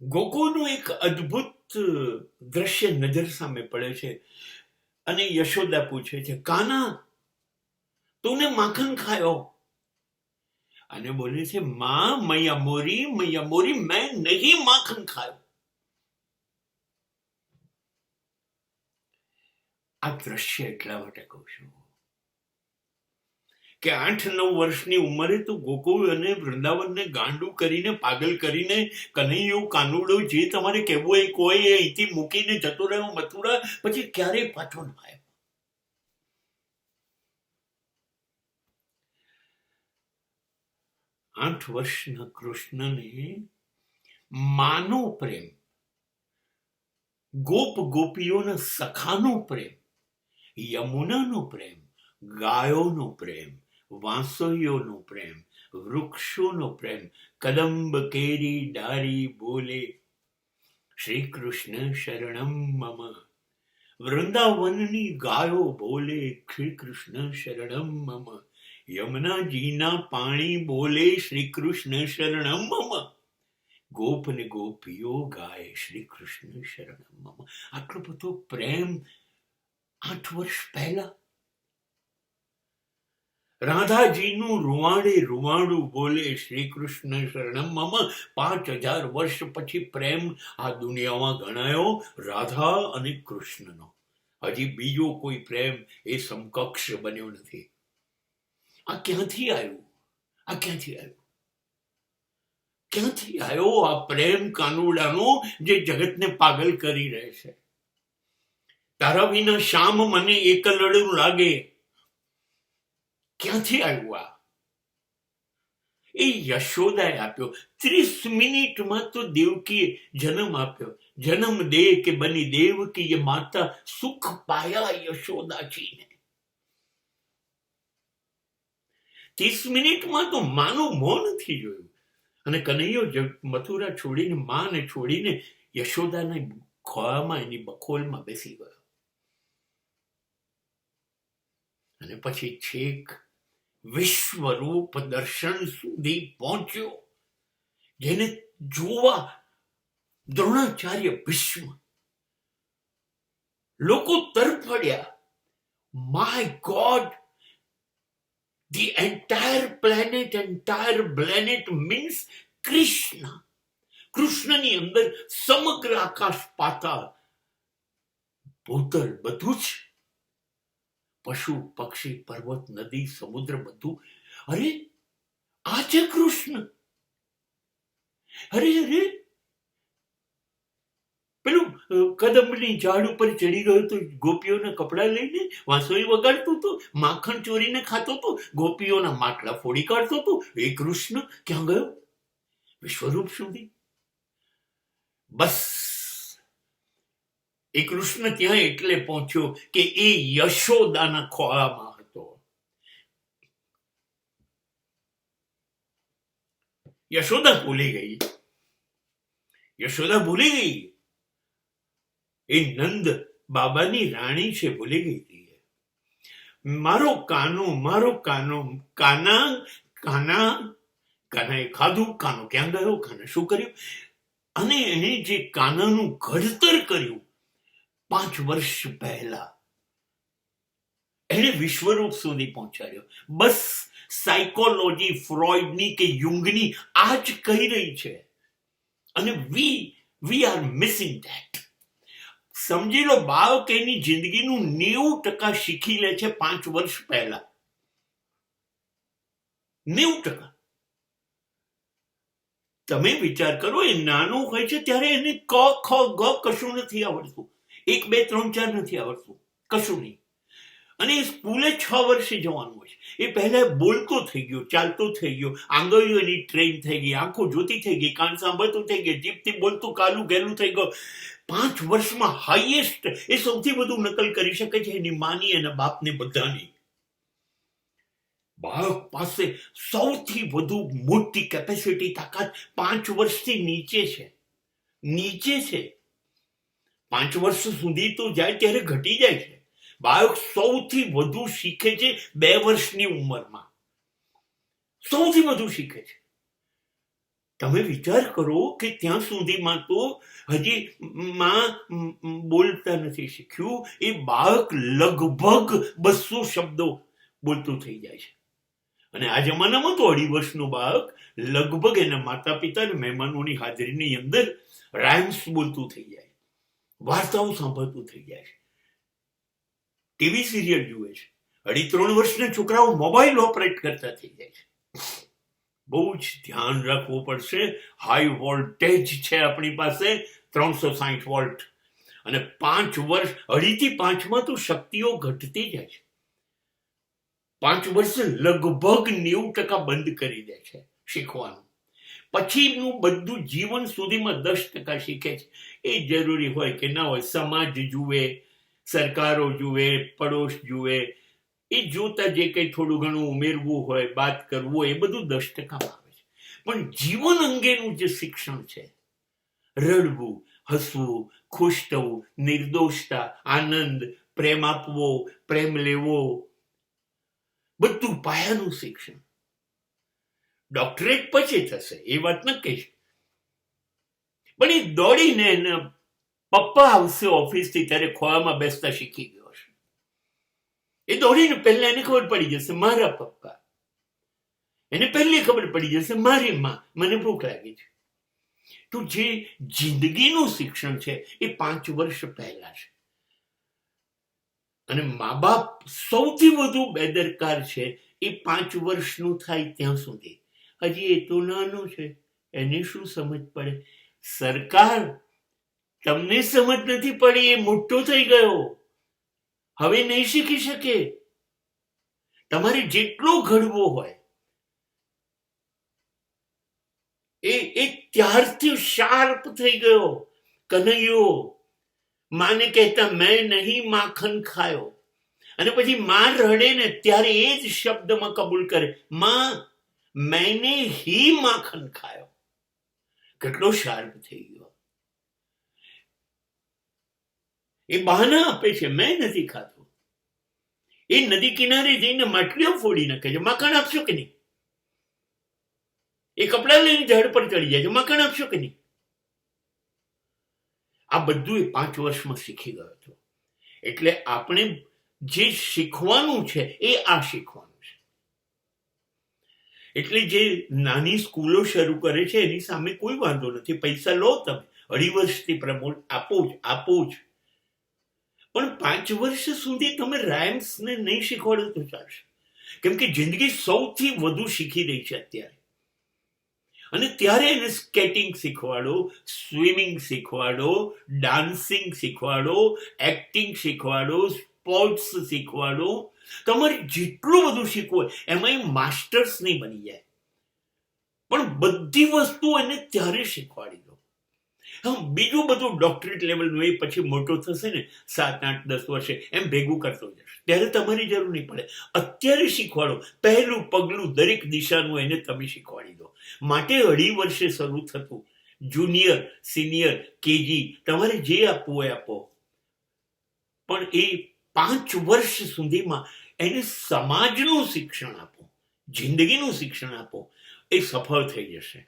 ગોકુળનું એક અદ્ભુત દ્રશ્ય નજર સામે પડે છે અને યશોદા પૂછે છે, કાના તूने माखन खायो? અને બોલે છે, माँ मैया मोरी मैं नहीं माखन खायो. આ દ્રશ્ય એટલા માટે કહું છું કે 8-9 વર્ષની ઉંમરે તો ગોકુળ અને વૃંદાવનને ગાંડું કરીને, પાગલ કરીને, કનૈયો કાનુડો જે તમારે કહેવું હોય કોઈ અહીંથી મૂકીને જતો રહ્યો મથુરા, પછી ક્યારેય પાછો ન આવ્યો. 8 વર્ષના કૃષ્ણને માનો પ્રેમ, ગોપ ગોપીઓના સખાનો પ્રેમ, યમુનાનો પ્રેમ, ગાયોનો પ્રેમ, વાંસળીઓનો પ્રેમ, વૃક્ષોનો પ્રેમ, કદંબ કેરી ડારી બોલે શ્રી કૃષ્ણ શરણમ મમ, વૃંદાવનની ગાયો બોલે શ્રી કૃષ્ણ શરણમ મમ, યમુનાજીના પાણી બોલે શ્રી કૃષ્ણ શરણમ મમ, ગોપ ને ગોપીઓ ગાય શ્રી કૃષ્ણ શરણમ મમ. આટલો બધો પ્રેમ 8 વર્ષ પહેલા. રાધાજીનું રૂવાડે રૂવાડું બોલે શ્રી કૃષ્ણ શરણમ મમ. 5000 વર્ષ પછી પ્રેમ આ દુનિયામાં ગણાયો રાધા અને કૃષ્ણનો. હજી બીજો કોઈ પ્રેમ એ સમકક્ષ બન્યો નથી. આ ક્યાંથી આવ્યું? આ ક્યાંથી આવ્યું? ક્યાંથી આવ્યો આ પ્રેમ કાનુડાનો જે જગતને પાગલ કરી રહે છે? તારા વિના શામ મને એકલડું લાગે. ક્યાંથી આવ્યું આ? એ યશોદાએ આપ્યો. 30 મિનિટમાં તો દેવકીએ જન્મ આપ્યો. જન્મ દે કે બની દેવકી ये माता सुख पाया यशोदाजी ने. 30 મિનિટમાં તો માનું મોં નથી જોયું. અને કનૈયો મથુરા છોડીને, માને છોડીને યશોદાના ખોળામાં, એની બખોલમાં બેસી ગયો. અને પછી છેક વિશ્વરૂપ દર્શન સુધી પહોંચ્યો, જેને જોવા દ્રોણાચાર્ય ભીષ્મ લોકો તરફડ્યા. My God, the entire planet means Krishna. કૃષ્ણની અંદર સમગ્ર આકાશ પાતાળ ભૂતળ બધું જ, પશુ પક્ષી પર્વત નદી સમુદ્ર બધું. અરે આ છે કૃષ્ણ. અરે અરે પેલું કદંબની ઝાડ ઉપર ચડી ગયો તો ગોપીઓના કપડા લઈને વાંસળી વગાડતો હતો, માખણ ચોરીને ખાતો હતો, ગોપીઓના માટલા ફોડી કાઢતો હતો. એ કૃષ્ણ ક્યાં ગયો? વિશ્વરૂપ સુધી. બસ એ કૃષ્ણ ત્યાં એટલે પહોંચ્યો કે એ યશોદાના ખોળામાં હતો. યશોદા ભૂલી ગઈ. યશોદા ભૂલી ગઈ એ નંદ બાબાની રાણી છે, ભૂલી ગઈ હતી. મારો કાનો, મારો કાનો, કાના કાના. કાનાએ ખાધું, કાનો ક્યાં ગયો, કાના શું કર્યું? અને એને જે કાનાનું ઘડતર કર્યું 5 વર્ષ પહેલા, એને વિશ્વરૂપ સુધી પહોંચાડ્યો. બસ સાયકોલોજી ફ્રોઈડની કે યુંગની આ જ કહી રહી છે. અને વી આર મિસિંગ ધેટ. સમજી લો, બાળક એની જિંદગીનું 90% શીખી લે છે 5 વર્ષ પહેલા. 90%. તમે વિચાર કરો, એ નાનું હોય છે ત્યારે એને ક ખ ગ કશું નથી આવડતું. 1 2 3 4 નથી આવડતું, કશું નહીં. અને એ સ્કૂલે 6 વર્ષે જવાનું હોય છે. એ પહેલા બોલતો થઈ ગયો, ચાલતો થઈ ગયો, આંગળીઓ એની ટ્રેન થઈ ગઈ, આંખો જોતી થઈ ગઈ, કાન સાંભળતું થઈ ગયું, જીભથી બોલતું કાલું ગેલું થઈ ગયું. 5 વર્ષમાં હાઈએસ્ટ એ સૌથી વધુ નકલ કરી શકે છે એની માની, એના બાપને, બધાની. બાળક પાસે સૌથી વધુ મોટી કેપેસિટી, તાકાત 5 વર્ષથી નીચે છે. નીચે છે. 5 વર્ષ સુધી તો જાય ત્યારે ઘટી જાય છે. બાળક સૌથી વધુ શીખે છે 2 વર્ષની ઉંમરમાં. સૌથી વધુ શીખે છે. તમે વિચાર કરો કે ત્યાં સુધીમાં તો હજી માં બોલતા નથી શીખ્યું, એ બાળક લગભગ 200 શબ્દો બોલતું થઈ જાય છે. અને આ જમાનામાં તો 2.5 વર્ષનું બાળક લગભગ એના માતા પિતા અને મહેમાનોની હાજરીની અંદર રાઇમ્સ બોલતું થઈ જાય, વાર્તાઓ સાંભળતું થઈ જાય છે, ટીવી સિરિયલ જુએ છે. 2.5-3 વર્ષના છોકરાઓ મોબાઈલ ઓપરેટ કરતા થઈ જાય છે. બહુ જ ધ્યાન રાખવું પડશે. હાઈ વોલ્ટેજ છે આપણી પાસે, 360 વોલ્ટ, અને 5 વર્ષ, 2.5 થી 5માં તો શક્તિઓ ઘટતી જાય છે. 5 વર્ષે લગભગ 90% બંધ કરી દે છે શીખવાનું. પછીનું બધું જીવન સુધીમાં 10% શીખે છે. એ જરૂરી હોય કે ના હોય, સમાજ જુએ, સરકારો જુએ, પડોશ જુએ, એ જોતા જે કંઈ થોડું ઘણું ઉમેરવું હોય, વાત કરવું હોય, એ બધું 10%માં આવે છે. પણ જીવન અંગેનું જે શિક્ષણ છે, રડવું, હસવું, ખુશ થવું, નિર્દોષતા, આનંદ, પ્રેમ આપવો, પ્રેમ લેવો, બધું પાયાનું શિક્ષણ. ડોક્ટરેટ પછી થશે એ વાત નક્કી છે, પણ એ દોડીને એના પપ્પા આવશે ઓફિસથી ત્યારે ખોળામાં બેસતા શીખી ગયો છે. એ દોડીને પહેલા એને ખબર પડી જશે મારા પપ્પા, એને પહેલી ખબર પડી જશે મારી માં, મને ભૂખ લાગી છે. તો જે જિંદગીનું શિક્ષણ છે એ 5 વર્ષ પહેલા છે. અને મા બાપ સૌથી વધુ બેદરકાર છે એ 5 વર્ષનું થાય ત્યાં સુધી. હજી એ તો નાનું છે, એને શું સમજ પડે? સરકાર, તમને સમજ નથી પડી, એ મોટો થઈ ગયો, હવે નહીં શીખી શકે. તમારે જેટલો ઘડવો હોય એ ત્યારથી શાર્પ થઈ ગયો. કનૈયો માને કહેતા મેં નહીં માખન ખાયો, અને પછી માં રડે ને ત્યારે એ જ શબ્દમાં કબૂલ કરે, માં મેને હી માખન ખાયો. કેટલો શાર્પ થઈ ગયો. એ બહાના આપે છે, મેં નથી ખાતો. એ નદી કિનારે જઈને માટલીઓ ફોડી નાખે છે, માખણ આપશો કે નહીં? એ કપડા લઈને ઝાડ પર ચડી જાય છે, માખણ આપશો કે નહીં? આ બધું એ 5 વર્ષમાં શીખી ગયો હતો. એટલે આપણે જે શીખવાનું છે એ આ શીખવાનું છે. એટલે જે નાની સ્કૂલો શરૂ કરે છે એની સામે કોઈ વાંધો નથી, પૈસા લો તમે, 2.5 વર્ષથી પ્રમોટ આપો જ. પણ 5 વર્ષ સુધી તમે રાઇમ્સને નહીં શીખવાડો તો ચાલશે, કેમ કે જિંદગી સૌથી વધુ શીખી રહી છે અત્યારે. અને ત્યારે એને સ્કેટિંગ શીખવાડો, સ્વિમિંગ શીખવાડો, ડાન્સિંગ શીખવાડો, એક્ટિંગ શીખવાડો, સ્પોર્ટ્સ શીખવાડો. તમારે જેટલું બધું શીખવું હોય એમાં એ માસ્ટર્સ નહીં બની જાય, પણ બધી વસ્તુ એને ત્યારે શીખવાડી દો. હા, બીજું બધું ડોક્ટરેટ લેવલનું એ પછી મોટો થશે ને 7, 8, 10 વર્ષે એમ ભેગું કરતો જશે, ત્યારે તમારી જરૂર નહીં પડે. અત્યારે શીખવાડો, પહેલું પગલું દરેક દિશાનું એને તમે શીખવાડી દો. માટે 2.5 વર્ષે શરૂ થતું જુનિયર, સિનિયર, કેજી, તમારે જે આપવું હોય આપો, પણ એ 5 વર્ષ સુધીમાં એને સમાજનું શિક્ષણ આપો, જિંદગીનું શિક્ષણ આપો, એ સફળ થઈ જશે.